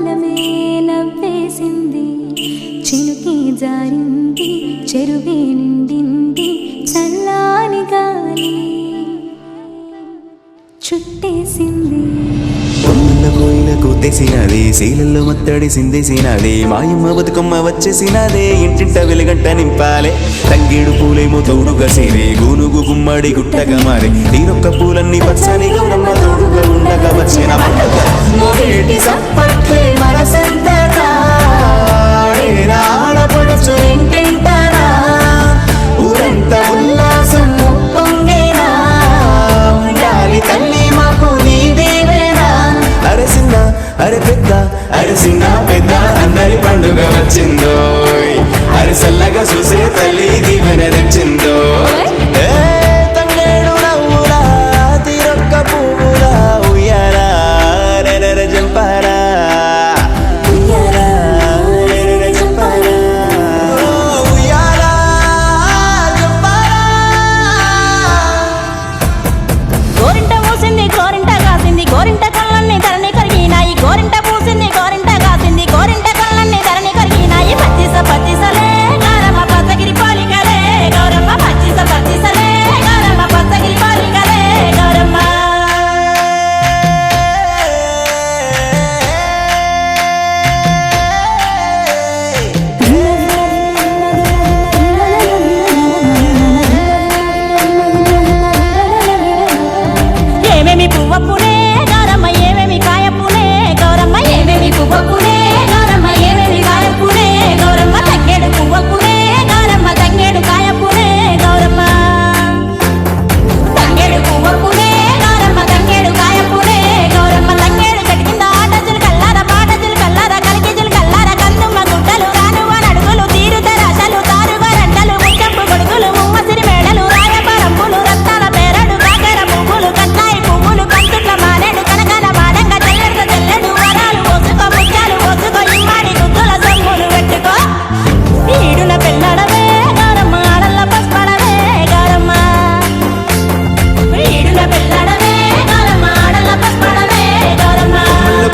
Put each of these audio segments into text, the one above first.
కాలమే నవ్వేసింది, చినుకే జారింది, చెరువే నిండింది, చల్లాని గాలి చుట్టేసింది. కోయిలకు తెసినది, శీలల్లో మత్తడి సిందేసినది, మాయమ్మ బతుకమ్మ వచ్చేసినదే, ఇంటింట వెలుగంట నింపాలే. తంగేడు పూలేమో తోడుగా సేరే, గూనుగు గుమ్మడి గుట్టగా మారే, తీరొక్క పూలన్నీ పచ్చని గౌరమ్మ తోడుగా ఉండగా వచ్చిన ఆడపడుచు ఇంటింటనా ఊరంతా ఉల్లాసం పొంగేనా, ఉండాలి తల్లి మాకు నీదేవేనా. అరే చిన్న అరే పెద్ద, అరే చిన్న పెద్ద అందరి పండుగ వచ్చిందో, అరే చల్లగా చూసే తల్లి దీవెన తెచ్చిందో. తంగేడు నవ్వులా తీరొక్క పువ్వులా ఉయ్యాలా రెరెర జంపారా, గోరింట కళ్ళన్నీ ధరణి కరిగినాయి, గోరింట పూసింది గోరింట కాసింది, గోరింట కళ్ళన్నీ ధరణి కరిగినాయి. పచ్చిస పచ్చిసలే గౌరమ్మ పచ్చగిరి పాలికలే గౌరమ్మ, పచ్చిస పచ్చిసలే గౌరమ్మ పచ్చగిరి పాలికలే గౌరమ్మ. ఏమేమి పువ్వప్పునే గౌరమ్మ, ఏమేమి కాయప్పునే గౌరమ్మ, ఏమేమి పువ్వప్పునే గౌరమ్మ, ఏమేమి కాయప్పునే గౌరమ్మ, తంగేడు పువ్వప్పునే గౌరమ్మ, తంగేడు కాయప్పునే గౌరమ్మ, తంగేడు పువ్వప్పునే గౌరమ్మ, తంగేడు కాయప్పునే గౌరమ్మ. తంగేడు చెట్టు కింద ఆటజులు కల్లార, పాటజులు కల్లార, కలికిజులు కల్లార, కందుమ్మ గుట్టలు రానువ నడుగులు, తీరుత రాశలు, తారుగా రంటలు, ముచ్చంపు గొడుగులు, ముమ్మసిరి మేడలు, రాయపారంపులు, రత్నాల పేరడు, కాకర పువ్వులు, కట్టాయి పువ్వులు, కంచుట్ల మానేడు, కనకాల మాడంగ, చెల్లెడు చెల్లెడు, వరాలు పోసుకో, ముత్యాలు పోసుకో, ఇమ్మాడి గుద్దుల సొమ్ములు పెట్టుకో. ఈడున పెళ్ళడమే గౌరమ్మ, ఆడల్ల పసుపడమే గౌరమ్మ, ఈడున పెళ్ళడమే గౌరమ్మ, ఆడల్ల పసుపడమే గౌరమ్మ.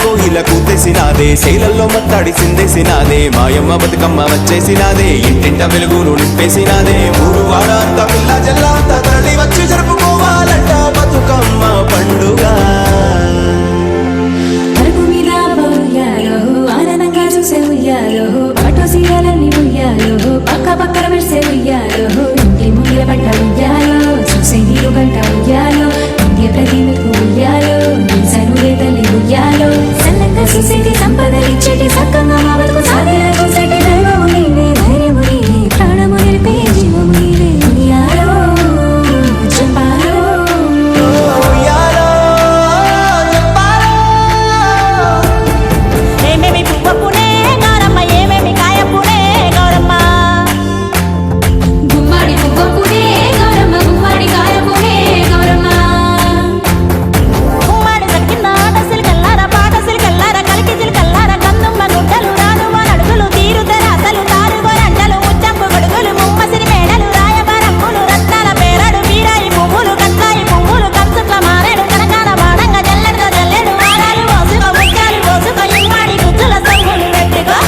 కోయిలకు తెసినాదే, శైలల్లో మత్తాడి సిందేసినాదే, మాయమ్మ బతుకమ్మ వచ్చేసినాదే, ఇంటింట వెలుగును నింపేసినాదే. ఊరు వాడ అంత పిల్ల జల్ల అంత తరలి వచ్చి జరుపుకోవాలంట బతుకమ్మ పండుగ. అరుగు మీద ఉయ్యాలో, ఆనందంగా చూసే ఉయ్యాలో, పట్టు సీరలన్నీ ఉయ్యాలో, పక్క పక్కన మెరిసే ఉయ్యాలో, ఇంటి ముంగిల పడ్డ ఉయ్యాలో, చూసే నీరు గంట ఉయ్యాలో, ఇంటి ప్రతి మెతుకు ఉయ్యాలో, నిల్సనులే తల్లి ఉయ్యాలో, సన్నంగా చూసేటి సంపదలిచ్చేటి సక్కంగా మా బతుకు సాగేలా చూసేటి దైవము నీవే, ధైర్యము నీవే, ప్రాణము నిలిపే జీవము నీవే. ఉయ్యాలో జంపాలో ఏమేమి పువ్వప్పునే గౌరమ్మ, ఏమేమి కాయప్పునే గౌరమ్మ, గుమ్మడి పువ్వప్పునే గౌరమ్మ, గుమ్మడి కాయప్పునే గౌరమ్మ, ఉమ్మాడి దక్కింద ఆటసిలు కల్లార, పాటసిలు కల్లార, కలికిజిలు కల్లార, కందుమ్మ గుడ్డలు, రానువ నడుగులు, తీరుత రాసలు, తారుగో రంటలు, ముచ్చంపు గొడుగులు, ముమ్మసిరి మేడలు, రాయబారంపులు, రత్నాల పేరడు, బీరాయి పువ్వులు, కట్టాయి పువ్వులు, కంచుట్ల మారేడు, కనకాల మాడంగ, జల్లెడు జల్లెడు, వారాలు పోసుకో, ముత్యాలు పోసుకో, ఇమ్మాడి గుజ్జుల సొమ్ములు పెట్టుకో.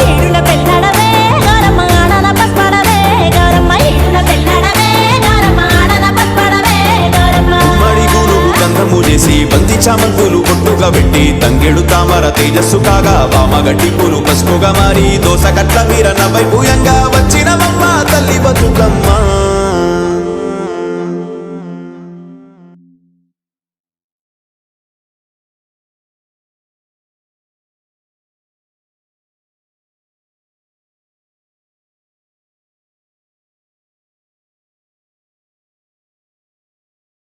ఈడున పెళ్ళడమే గౌరమ్మ, ఆడన పసుపడమే గౌరమ్మ, ఈడున పెళ్ళడమే గౌరమ్మ, ఆడన పసుపడమే గౌరమ్మ. మడి గురువు గంధము చేసి బంతి చామంతులు బొట్టుగా పెట్టి, తంగేడు తామర తేజస్సు కాగా, వామగడ్డి పూలు పసుపుగా మారి, దోస కట్ల వీర నవ్వై భూయంగా వచ్చిన మమ్మ తల్లి బతుకమ్మ.